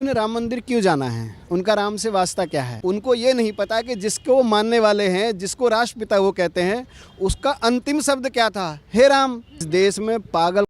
उन्हें राम मंदिर क्यों जाना है? उनका राम से वास्ता क्या है? उनको ये नहीं पता कि जिसको वो मानने वाले हैं, जिसको राष्ट्रपिता वो कहते हैं, उसका अंतिम शब्द क्या था? हे राम। इस देश में पागल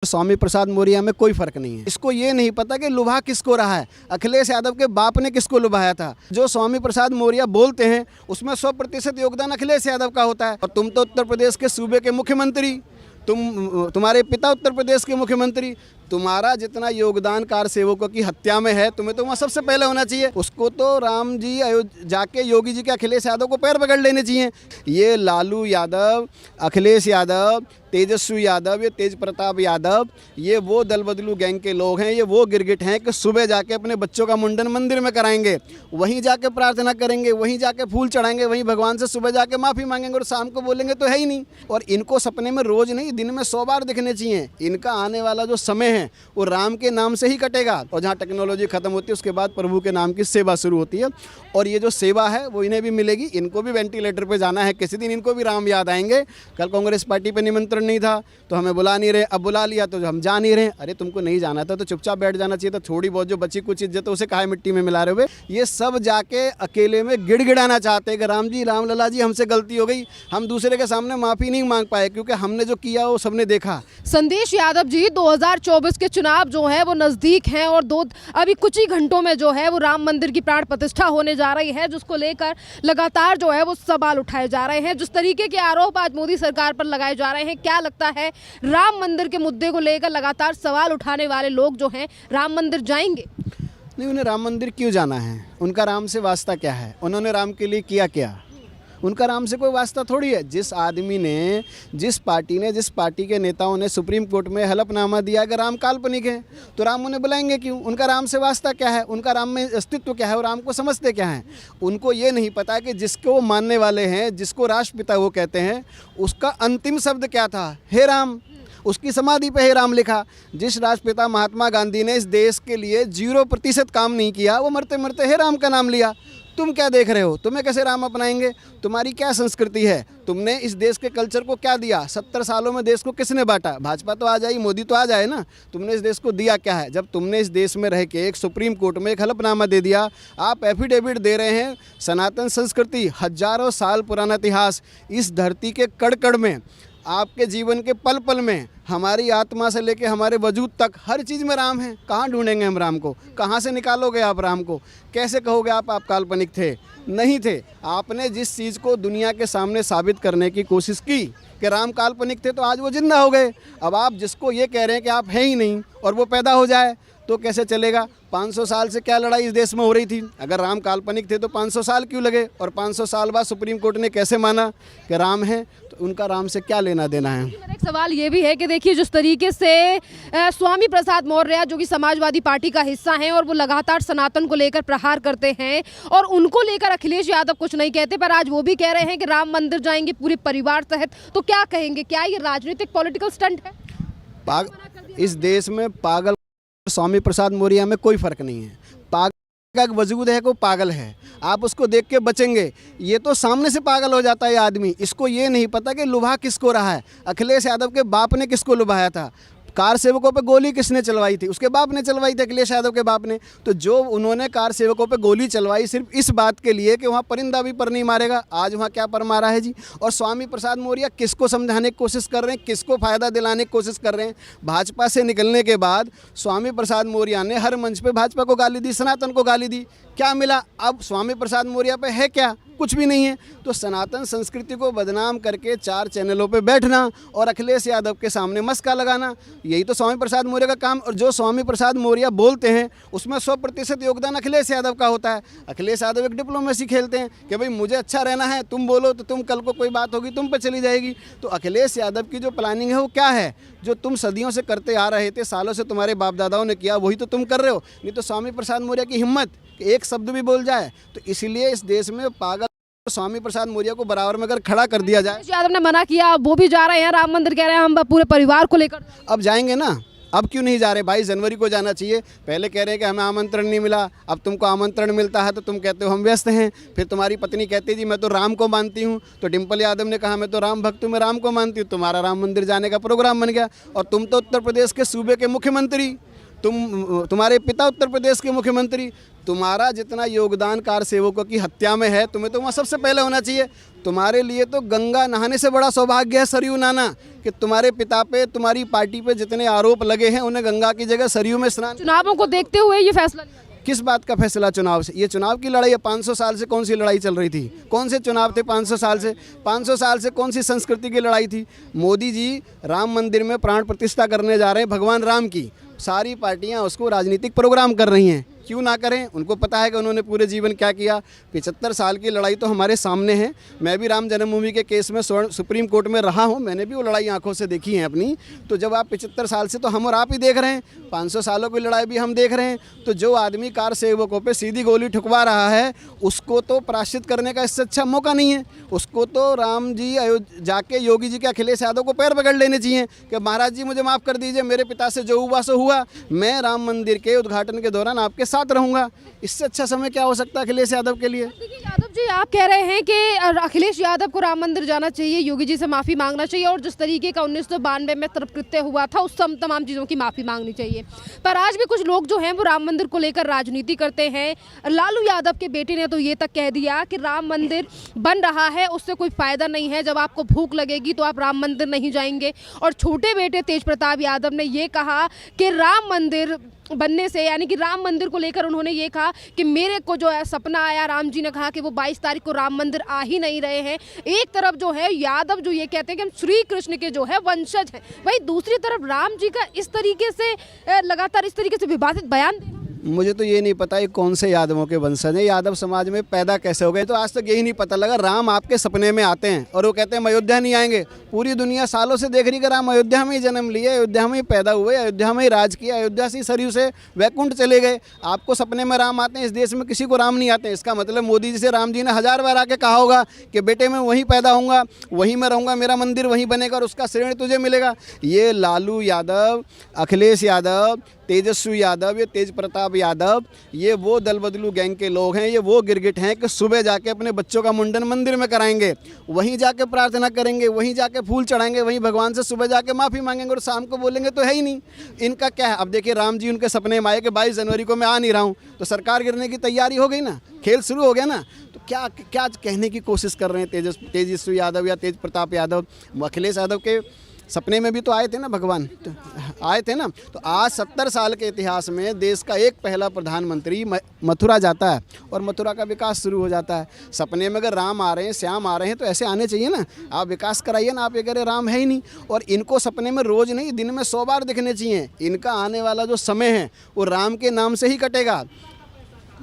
स्वामी प्रसाद मौर्य में कोई फर्क नहीं है। इसको ये नहीं पता कि लुभा किसको रहा है, अखिलेश यादव के बाप ने किसको लुभाया था। जो स्वामी प्रसाद मौर्य बोलते हैं उसमें 100% योगदान अखिलेश यादव का होता है। और तुम तो उत्तर प्रदेश के सूबे के मुख्यमंत्री, तुम्हारे पिता उत्तर प्रदेश के मुख्यमंत्री, तुम्हारा जितना योगदान कार सेवकों की हत्या में है, तुम्हें तो वहाँ सबसे पहले होना चाहिए। उसको तो राम जी जाके योगी जी के अखिलेश यादव को पैर पकड़ लेने चाहिए। ये लालू यादव, अखिलेश यादव, तेजस्वी यादव, ये तेज प्रताप यादव, ये वो दल बदलू गैंग के लोग हैं, ये वो गिरगिट हैं कि सुबह जाके अपने बच्चों का मुंडन मंदिर में कराएंगे, वहीं जाके प्रार्थना करेंगे, वहीं जाके फूल चढ़ाएंगे, वहीं भगवान से सुबह जाके माफ़ी मांगेंगे और शाम को बोलेंगे तो है ही नहीं। और इनको सपने में रोज़ नहीं, दिन में 100 बार दिखने चाहिए। इनका आने वाला जो समय है वो राम के नाम से ही कटेगा। और जहाँ टेक्नोलॉजी खत्म होती है उसके बाद प्रभु के नाम की सेवा शुरू होती है। और ये जो सेवा है वो इन्हें भी मिलेगी। इनको भी वेंटिलेटर पे जाना है किसी दिन, इनको भी राम याद आएंगे। कल कांग्रेस पार्टी पे निमंत्रण नहीं था तो हमें बुला नहीं रहे, अब बुला लिया तो हम जा नहीं रहे। अरे तुमको नहीं जाना था तो चुपचाप बैठ जाना चाहिए था। थोड़ी बहुत जो बची कुछ इज्जत उसे काहे मिट्टी में मिला रहे हुए। ये सब जाके अकेले में गिड़गिड़ाना चाहते हैं कि राम जी, राम लला जी, हमसे गलती हो गई। हम दूसरे के सामने माफ़ी नहीं मांग पाए क्योंकि हमने जो किया वो सबने देखा। संदेश यादव जी, 2024 के चुनाव जो है वो नज़दीक हैं और अभी कुछ ही घंटों में जो है वो राम मंदिर की प्राण प्रतिष्ठा होने जा रही है, जिसको लेकर लगातार जो है वो सवाल उठाए जा रहे हैं। जिस तरीके के आरोप आज मोदी सरकार पर लगाए जा रहे हैं, क्या लगता है राम मंदिर के मुद्दे को लेकर लगातार सवाल उठाने वाले लोग जो हैं राम मंदिर जाएंगे? नहीं, उन्हें राम मंदिर क्यों जाना है? उनका राम से वास्ता क्या है? उन्होंने राम के लिए किया क्या? उनका राम से कोई वास्ता थोड़ी है। जिस आदमी ने, जिस पार्टी के नेताओं ने सुप्रीम कोर्ट में हलफनामा दिया कि राम काल्पनिक है, तो राम उन्हें बुलाएंगे क्यों? उनका राम से वास्ता क्या है? उनका राम में अस्तित्व क्या है? और राम को समझते क्या हैं? उनको ये नहीं पता कि जिसको वो मानने वाले हैं, जिसको राष्ट्रपिता वो कहते हैं, उसका अंतिम शब्द क्या था? हे राम। उसकी समाधि पे हे राम लिखा। जिस राष्ट्रपिता महात्मा गांधी ने इस देश के लिए 0% काम नहीं किया, वो मरते मरते हे राम का नाम लिया। तुम क्या देख रहे हो? तुम्हें कैसे राम अपनाएंगे? तुम्हारी क्या संस्कृति है? तुमने इस देश के कल्चर को क्या दिया? 70 सालों में देश को किसने बांटा? भाजपा तो आ जाए, मोदी तो आ जाए ना। तुमने इस देश को दिया क्या है? जब तुमने इस देश में रह के एक सुप्रीम कोर्ट में एक हलफनामा दे दिया, आप एफिडेविट दे रहे हैं। सनातन संस्कृति, हजारों साल पुराना इतिहास, इस धरती के कड़ कड़ में, आपके जीवन के पल पल में, हमारी आत्मा से लेके हमारे वजूद तक हर चीज़ में राम है। कहाँ ढूंढेंगे हम राम को? कहाँ से निकालोगे आप राम को? कैसे कहोगे आप काल्पनिक थे? नहीं थे। आपने जिस चीज़ को दुनिया के सामने साबित करने की कोशिश की कि राम काल्पनिक थे, तो आज वो जिंदा हो गए। अब आप जिसको ये कह रहे हैं कि आप हैं ही नहीं और वो पैदा हो जाए तो कैसे चलेगा? 500 साल से क्या लड़ाई इस देश में हो रही थी? अगर राम काल्पनिक थे तो 500 साल क्यों लगे? और 500 साल बाद सुप्रीम कोर्ट ने कैसे माना कि राम है? तो उनका राम से क्या लेना देना है? मेरा एक सवाल ये भी है कि देखिए, जिस तरीके से स्वामी प्रसाद मौर्य जो कि समाजवादी पार्टी का हिस्सा हैं और वो लगातार सनातन को लेकर प्रहार करते हैं और उनको लेकर अखिलेश यादव कुछ नहीं कहते, पर आज वो भी कह रहे हैं कि राम मंदिर जाएंगे पूरे परिवार सहित, तो क्या कहेंगे? क्या ये राजनीतिक पॉलिटिकल स्टंट है? इस देश में पागल स्वामी प्रसाद मौर्य में कोई फर्क नहीं है। पागल का वजूद है, को पागल है, आप उसको देख के बचेंगे। ये तो सामने से पागल हो जाता है आदमी। इसको ये नहीं पता कि लुभा किसको रहा है। अखिलेश यादव के बाप ने किसको लुभाया था? कार सेवकों पे गोली किसने चलवाई थी? उसके बाप ने चलवाई थी, अखिलेश यादव के बाप ने। तो जो उन्होंने कार सेवकों पे गोली चलवाई सिर्फ इस बात के लिए कि वहाँ परिंदा भी पर नहीं मारेगा, आज वहाँ क्या पर मारा है जी। और स्वामी प्रसाद मौर्य किसको समझाने की कोशिश कर रहे हैं, किसको फ़ायदा दिलाने की कोशिश कर रहे हैं? भाजपा से निकलने के बाद स्वामी प्रसाद मौर्य ने हर मंच पर भाजपा को गाली दी, सनातन को गाली दी। क्या मिला? अब स्वामी प्रसाद मौर्य पे है क्या? कुछ भी नहीं है। तो सनातन संस्कृति को बदनाम करके 4 चैनलों पे बैठना और अखिलेश यादव के सामने मस्का लगाना, यही तो स्वामी प्रसाद मौर्य का काम। और जो स्वामी प्रसाद मौर्य बोलते हैं उसमें 100% योगदान अखिलेश यादव का होता है। अखिलेश यादव एक डिप्लोमेसी खेलते हैं कि भाई मुझे अच्छा रहना है, तुम बोलो तो तुम, कल को कोई बात होगी तुम पे चली जाएगी। तो अखिलेश यादव की जो प्लानिंग है वो क्या है? जो तुम सदियों से करते आ रहे थे, सालों से तुम्हारे बाप दादाओं ने किया, वही तो तुम कर रहे हो। नहीं तो स्वामी प्रसाद मौर्य की हिम्मत कि एक शब्द भी बोल जाए। तो इसलिए इस देश में पागल स्वामी प्रसाद मौर्य को बराबर में अगर खड़ा कर दिया जाए। यादव ने मना किया, वो भी जा रहे हैं राम मंदिर, कह रहे हैं हम पूरे परिवार को लेकर। अब जाएंगे ना, अब क्यों नहीं जा रहे? 22 जनवरी को जाना चाहिए। पहले कह रहे हैं कि हमें आमंत्रण नहीं मिला, अब तुमको आमंत्रण मिलता है तो तुम कहते हो हम व्यस्त हैं। फिर तुम्हारी पत्नी कहती है जी मैं तो राम को मानती हूँ, तो डिम्पल यादव ने कहा मैं तो राम भक्त हूँ, मैं राम को मानती हूँ। तुम्हारा राम मंदिर जाने का प्रोग्राम बन गया। और तुम तो उत्तर प्रदेश के सूबे के मुख्यमंत्री, तुम्हारे पिता उत्तर प्रदेश के मुख्यमंत्री, तुम्हारा जितना योगदान कार सेवकों की हत्या में है, तुम्हें तो वहाँ सबसे पहले होना चाहिए। तुम्हारे लिए तो गंगा नहाने से बड़ा सौभाग्य है सरयू नहाना, कि तुम्हारे पिता पे, तुम्हारी पार्टी पे जितने आरोप लगे हैं उन्हें गंगा की जगह सरयू में स्नान। चुनावों को देखते हुए ये फैसला लिया गया। किस बात का फैसला चुनाव से? ये चुनाव की लड़ाई है। 500 साल से कौन सी लड़ाई चल रही थी? कौन से चुनाव थे 500 साल से? 500 साल से कौन सी संस्कृति की लड़ाई थी? मोदी जी राम मंदिर में प्राण प्रतिष्ठा करने जा रहे हैं भगवान राम की, सारी पार्टियां उसको राजनीतिक प्रोग्राम कर रही हैं। क्यों ना करें? उनको पता है कि उन्होंने पूरे जीवन क्या किया। 75 साल की लड़ाई तो हमारे सामने है। मैं भी राम जन्मभूमि के केस में सुप्रीम कोर्ट में रहा हूं, मैंने भी वो लड़ाई आंखों से देखी है अपनी। तो जब आप 75 साल से, तो हम और आप ही देख रहे हैं, 500 सालों की लड़ाई भी हम देख रहे हैं। तो जो आदमी कार सेवकों पे सीधी गोली ठुकवा रहा है, उसको तो प्रायश्चित करने का इससे अच्छा मौका नहीं है। उसको तो राम जी जाके योगी जी के अखिलेश यादव को पैर पकड़ लेने चाहिए कि महाराज जी मुझे माफ़ कर दीजिए, मेरे पिता से जो हुआ सो हुआ, मैं राम मंदिर के उद्घाटन के दौरान आपके साथ रहूँगा। इससे अच्छा समय क्या हो सकता है अखिलेश यादव के लिए? देखिए यादव जी, आप कह रहे हैं कि अखिलेश यादव को राम मंदिर जाना चाहिए, योगी जी से माफ़ी मांगना चाहिए, और जिस तरीके का 1992 में कृत्य हुआ था उस तमाम चीज़ों की माफ़ी मांगनी चाहिए। पर आज भी कुछ लोग जो हैं वो राम मंदिर को लेकर राजनीति करते हैं। लालू यादव के बेटे ने तो ये तक कह दिया कि राम मंदिर बन रहा है, उससे कोई फ़ायदा नहीं है, जब आपको भूख लगेगी तो आप राम मंदिर नहीं जाएंगे। और छोटे बेटे तेज प्रताप यादव ने ये कहा कि राम मंदिर बनने से, यानी कि राम मंदिर को लेकर उन्होंने ये कहा कि मेरे को जो है सपना आया, राम जी ने कहा कि वो 22 तारीख को राम मंदिर आ ही नहीं रहे हैं। एक तरफ जो है यादव जो ये कहते हैं कि हम श्री कृष्ण के जो है वंशज हैं, वही दूसरी तरफ राम जी का इस तरीके से लगातार इस तरीके से विवादित बयान देना। मुझे तो ये नहीं पता ये कौन से यादवों के वंशज हैं, यादव समाज में पैदा कैसे हो गए, तो आज तक यही नहीं पता लगा। राम आपके सपने में आते हैं और वो कहते हैं हम अयोध्या नहीं आएंगे। पूरी दुनिया सालों से देख रही कि राम अयोध्या में ही जन्म लिए, अयोध्या में ही पैदा हुए, अयोध्या में ही राज किया, अयोध्या से सरयू से वैकुंठ चले गए। आपको सपने में राम आते हैं, इस देश में किसी को राम नहीं आते। इसका मतलब मोदी जी से राम जी ने 1000 बार आके कहा होगा कि बेटे मैं वहीं पैदा होऊंगा, वहीं मैं रहूँगा, मेरा मंदिर वहीं बनेगा और उसका श्रेय तुझे मिलेगा। ये लालू यादव, अखिलेश यादव, तेजस्वी यादव, ये तेज प्रताप यादव, ये वो दल बदलू गैंग के लोग हैं, ये वो गिरगिट हैं कि सुबह जाके अपने बच्चों का मुंडन मंदिर में कराएंगे, वहीं जाके प्रार्थना करेंगे, वहीं जाके फूल चढ़ाएंगे, वहीं भगवान से सुबह जाके माफ़ी मांगेंगे और शाम को बोलेंगे तो है ही नहीं। इनका क्या है? अब देखिए राम जी उनके सपने में आए कि 22 जनवरी को मैं आ नहीं रहा हूँ, तो सरकार गिरने की तैयारी हो गई ना, खेल शुरू हो गया ना। तो क्या क्या कहने की कोशिश कर रहे हैं तेजस्वी यादव या तेज प्रताप यादव? अखिलेश यादव के सपने में भी तो आए थे ना भगवान, तो आए थे ना। तो आज 70 साल के इतिहास में देश का एक पहला प्रधानमंत्री मथुरा जाता है और मथुरा का विकास शुरू हो जाता है। सपने में अगर राम आ रहे हैं, श्याम आ रहे हैं, तो ऐसे आने चाहिए ना। आप विकास कराइए ना, आप ये कह रहे राम है ही नहीं। और इनको सपने में रोज़ नहीं, दिन में 100 बार दिखने चाहिए। इनका आने वाला जो समय है वो राम के नाम से ही कटेगा।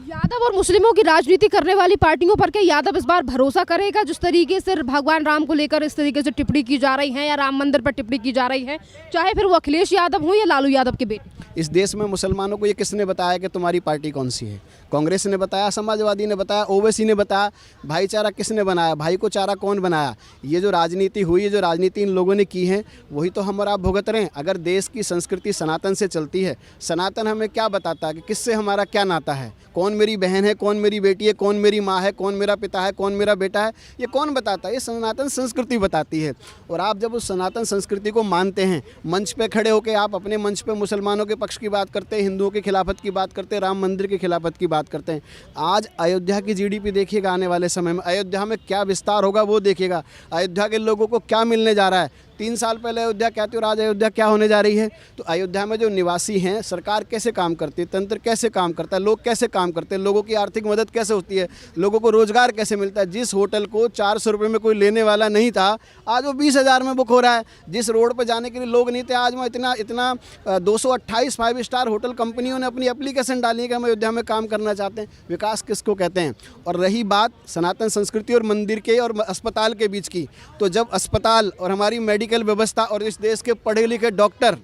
यादव और मुस्लिमों की राजनीति करने वाली पार्टियों पर क्या यादव इस बार भरोसा करेगा? जिस तरीके से भगवान राम को लेकर इस तरीके से टिप्पणी की जा रही है या राम मंदिर पर टिप्पणी की जा रही है, चाहे फिर वो अखिलेश यादव हो या लालू यादव के बेटे। इस देश में मुसलमानों को ये किसने बताया कि तुम्हारी पार्टी कौन सी है? कांग्रेस ने बताया, समाजवादी ने बताया, ओवैसी ने बताया। भाईचारा किसने बनाया? भाई को चारा कौन बनाया? ये जो राजनीति हुई, ये जो राजनीति इन लोगों ने की है, वही तो हम और आप भुगत रहे हैं। अगर देश की संस्कृति सनातन से चलती है, सनातन हमें क्या बताता है कि किससे हमारा क्या नाता है, कौन मेरी बहन है, कौन मेरी बेटी है, कौन मेरी माँ है, कौन मेरा पिता है, कौन मेरा बेटा है, ये कौन बताता है? ये सनातन संस्कृति बताती है। और आप जब उस सनातन संस्कृति को मानते हैं, मंच पे खड़े होकर आप अपने मंच पे मुसलमानों के पक्ष की बात करते हैं, हिंदुओं की खिलाफत की बात करते हैं, राम मंदिर की खिलाफत की बात करते हैं। आज अयोध्या की जीडीपी देखिएगा, आने वाले समय में अयोध्या में क्या विस्तार होगा वो देखिएगा। अयोध्या के लोगों को क्या मिलने जा रहा है। 3 साल पहले अयोध्या क्या थी और आज अयोध्या क्या होने जा रही है। तो अयोध्या में जो निवासी हैं, सरकार कैसे काम करती है, तंत्र कैसे काम करता है, लोग कैसे काम करते हैं, लोगों की आर्थिक मदद कैसे होती है, लोगों को रोजगार कैसे मिलता है। जिस होटल को 400 रुपये में कोई लेने वाला नहीं था, आज वो 20,000 में बुक हो रहा है। जिस रोड पर जाने के लिए लोग नहीं थे, आज वो इतना 228 5 स्टार होटल कंपनियों ने अपनी एप्लीकेशन डाली है कि हम अयोध्या में काम करना चाहते हैं। विकास किसको कहते हैं? और रही बात सनातन संस्कृति और मंदिर के और अस्पताल के बीच की, तो जब अस्पताल और हमारी मेडिकल व्यवस्था और इस देश के पढ़े लिखे डॉक्टर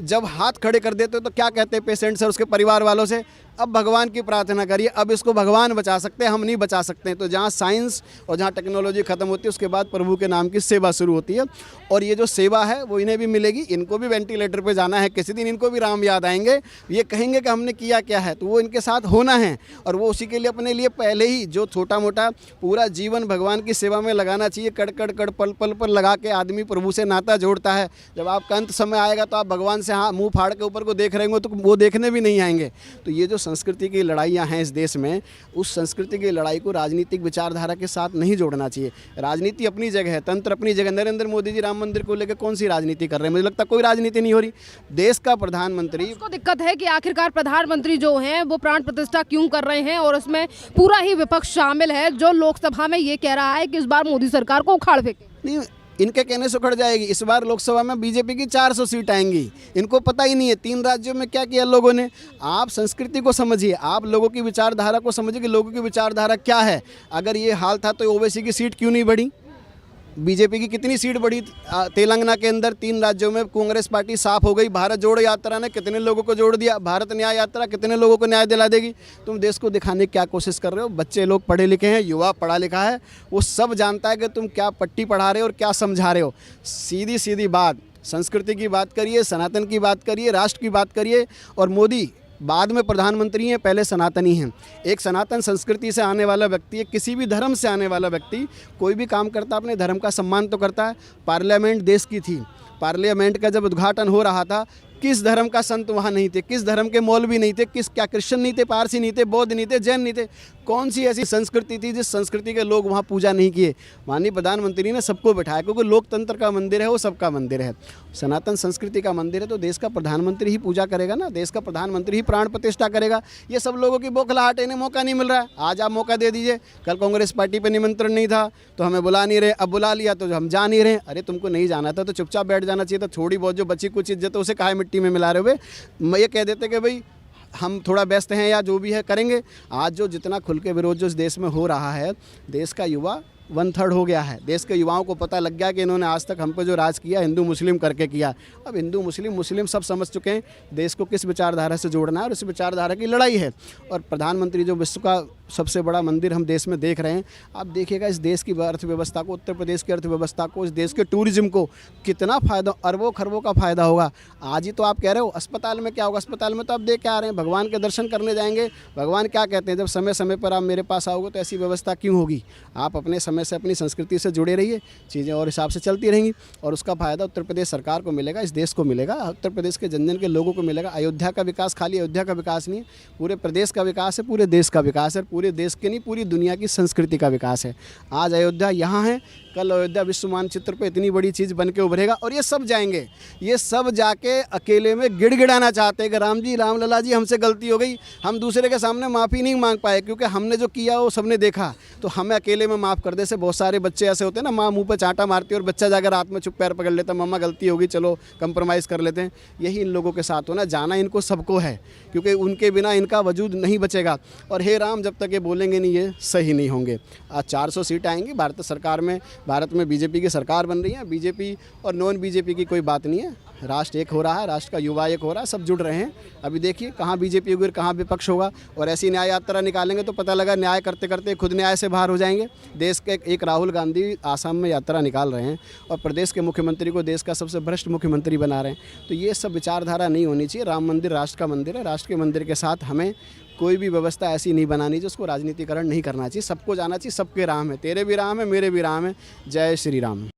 जब हाथ खड़े कर देते तो क्या कहते हैं पेशेंट से और उसके परिवार वालों से? अब भगवान की प्रार्थना करिए, अब इसको भगवान बचा सकते हैं, हम नहीं बचा सकते हैं। तो जहाँ साइंस और जहाँ टेक्नोलॉजी ख़त्म होती है उसके बाद प्रभु के नाम की सेवा शुरू होती है। और ये जो सेवा है वो इन्हें भी मिलेगी, इनको भी वेंटिलेटर पे जाना है किसी दिन, इनको भी राम याद आएंगे, ये कहेंगे कि हमने किया क्या है, तो वो इनके साथ होना है। और वो उसी के लिए अपने लिए पहले ही जो छोटा मोटा पूरा जीवन भगवान की सेवा में लगाना चाहिए, कड़ कड़ कड़ पल पल पर लगा के आदमी प्रभु से नाता जोड़ता है। जब आपका अंत समय आएगा तो आप भगवान से हाँ मुँह फाड़ के ऊपर को देख रहे होंगे तो वो देखने भी नहीं आएंगे। तो ये जो संस्कृति की लड़ाइयाँ हैं इस देश में, उस संस्कृति की लड़ाई को राजनीतिक विचारधारा के साथ नहीं जोड़ना चाहिए। राजनीति अपनी जगह है, तंत्र अपनी जगह। नरेंद्र मोदी जी राम मंदिर को लेकर कौन सी राजनीति कर रहे हैं? मुझे लगता है कोई राजनीति नहीं हो रही। देश का प्रधानमंत्री, उसको दिक्कत है कि आखिरकार प्रधानमंत्री जो हैं वो प्राण प्रतिष्ठा क्यों कर रहे हैं, और उसमें पूरा ही विपक्ष शामिल है जो लोकसभा में ये कह रहा है कि इस बार मोदी सरकार को उखाड़ फेंके। नहीं, इनके कहने से उखड़ जाएगी। इस बार लोकसभा में बीजेपी की 400 सीट आएंगी। इनको पता ही नहीं है 3 राज्यों में क्या किया लोगों ने। आप संस्कृति को समझिए, आप लोगों की विचारधारा को समझिए कि लोगों की विचारधारा क्या है। अगर ये हाल था तो ओवैसी की सीट क्यों नहीं बढ़ी? बीजेपी की कितनी सीट बढ़ी? तेलंगाना के अंदर 3 राज्यों में कांग्रेस पार्टी साफ हो गई। भारत जोड़ो यात्रा ने कितने लोगों को जोड़ दिया, भारत न्याय यात्रा कितने लोगों को न्याय दिला देगी। तुम देश को दिखाने की क्या कोशिश कर रहे हो? बच्चे लोग पढ़े लिखे हैं, युवा पढ़ा लिखा है, वो सब जानता है कि तुम क्या पट्टी पढ़ा रहे हो और क्या समझा रहे हो। सीधी सीधी बात, संस्कृति की बात करिए, सनातन की बात करिए, राष्ट्र की बात करिए। और मोदी बाद में प्रधानमंत्री हैं, पहले सनातनी हैं। एक सनातन संस्कृति से आने वाला व्यक्ति है, किसी भी धर्म से आने वाला व्यक्ति कोई भी काम करता अपने धर्म का सम्मान तो करता है। पार्लियामेंट देश की थी, पार्लियामेंट का जब उद्घाटन हो रहा था, किस धर्म का संत वहाँ नहीं थे, किस धर्म के मौलवी नहीं थे, क्या क्रिश्चियन नहीं थे, पारसी नहीं थे, बौद्ध नहीं थे, जैन नहीं थे। कौन सी ऐसी संस्कृति थी जिस संस्कृति के लोग वहाँ पूजा नहीं किए? माननीय प्रधानमंत्री ने सबको बिठाया, क्योंकि लोकतंत्र का मंदिर है, वो सबका मंदिर है, सनातन संस्कृति का मंदिर है। तो देश का प्रधानमंत्री ही पूजा करेगा ना, देश का प्रधानमंत्री ही प्राण प्रतिष्ठा करेगा। ये सब लोगों की बौखलाहट है, इन्हें मौका नहीं मिल रहा है। आज आप मौका दे दीजिए। कल कांग्रेस पार्टी पर निमंत्रण नहीं था तो हमें बुला नहीं रहे, अब बुला लिया तो हम जा नहीं रहे। अरे तुमको नहीं जाना था तो चुपचाप बैठ जाना चाहिए था। थोड़ी बहुत जो बची कुछ इज्जत है उसे काहे मिट्टी में मिला रहे हो? ये कह देते कि भाई हम थोड़ा व्यस्त हैं या जो भी है करेंगे। आज जो जितना खुल के विरोध जो इस देश में हो रहा है, देश का युवा 1/3 हो गया है। देश के युवाओं को पता लग गया कि इन्होंने आज तक हम पे जो राज किया हिंदू मुस्लिम करके किया। अब हिंदू मुस्लिम सब समझ चुके हैं देश को किस विचारधारा से जोड़ना है, और इस विचारधारा की लड़ाई है। और प्रधानमंत्री जो विश्व का सबसे बड़ा मंदिर हम देश में देख रहे हैं, आप देखिएगा इस देश की अर्थव्यवस्था को, उत्तर प्रदेश की अर्थव्यवस्था को, इस देश के टूरिज्म को कितना फ़ायदा, अरबों खरबों का फ़ायदा होगा। आज ही तो आप कह रहे हो अस्पताल में क्या होगा, अस्पताल में तो आप देख के आ रहे हैं, भगवान के दर्शन करने जाएंगे। भगवान क्या कहते हैं, जब समय समय पर आप मेरे पास आओगे तो ऐसी व्यवस्था क्यों होगी? आप अपने समय से अपनी संस्कृति से जुड़े रहिए, चीज़ें और हिसाब से चलती रहेंगी और उसका फ़ायदा उत्तर प्रदेश सरकार को मिलेगा, इस देश को मिलेगा, उत्तर प्रदेश के जन जन के लोगों को मिलेगा। अयोध्या का विकास खाली अयोध्या का विकास नहीं है, पूरे प्रदेश का विकास है, पूरे देश का विकास है, पूरे देश के नहीं पूरी दुनिया की संस्कृति का विकास है। आज अयोध्या यहाँ है, कल अयोध्या विश्व मानचित्र पे इतनी बड़ी चीज़ बन के उभरेगा। और ये सब जाएंगे, ये सब जाके अकेले में गिड़गिड़ाना चाहते हैं कि राम जी, रामलला जी, हमसे गलती हो गई। हम दूसरे के सामने माफ़ी नहीं मांग पाए क्योंकि हमने जो किया वो सबने देखा, तो हमें अकेले में माफ़ कर दे। से बहुत सारे बच्चे ऐसे होते हैं ना, माँ मुँह पर चांटा मारती है और बच्चा जाकर रात में चुप पैर पकड़ लेता, मम्मा गलती होगी, चलो कंप्रोमाइज़ कर लेते हैं। यही इन लोगों के साथ होना, जाना इनको सबको है, क्योंकि उनके बिना इनका वजूद नहीं बचेगा। और हे राम जब तक ये बोलेंगे नहीं, ये सही नहीं होंगे। आज 400 सीटें आएंगी भारत सरकार में, भारत में बीजेपी की सरकार बन रही है। बीजेपी और नॉन बीजेपी की कोई बात नहीं है, राष्ट्र एक हो रहा है, राष्ट्र का युवा एक हो रहा है, सब जुड़ रहे हैं। अभी देखिए कहाँ बीजेपी होगी, कहाँ विपक्ष होगा। और ऐसी न्याय यात्रा निकालेंगे तो पता लगा न्याय करते करते खुद न्याय से बाहर हो जाएंगे। देश के एक राहुल गांधी आसाम में यात्रा निकाल रहे हैं और प्रदेश के मुख्यमंत्री को देश का सबसे भ्रष्ट मुख्यमंत्री बना रहे हैं। तो ये सब विचारधारा नहीं होनी चाहिए। राम मंदिर राष्ट्र का मंदिर है, राष्ट्र के मंदिर के साथ हमें कोई भी व्यवस्था ऐसी नहीं बनानी चाहिए, उसको राजनीतिकरण नहीं करना चाहिए। सबको जाना चाहिए सबके राम है, तेरे भी राम है, मेरे भी राम है। जय श्री राम।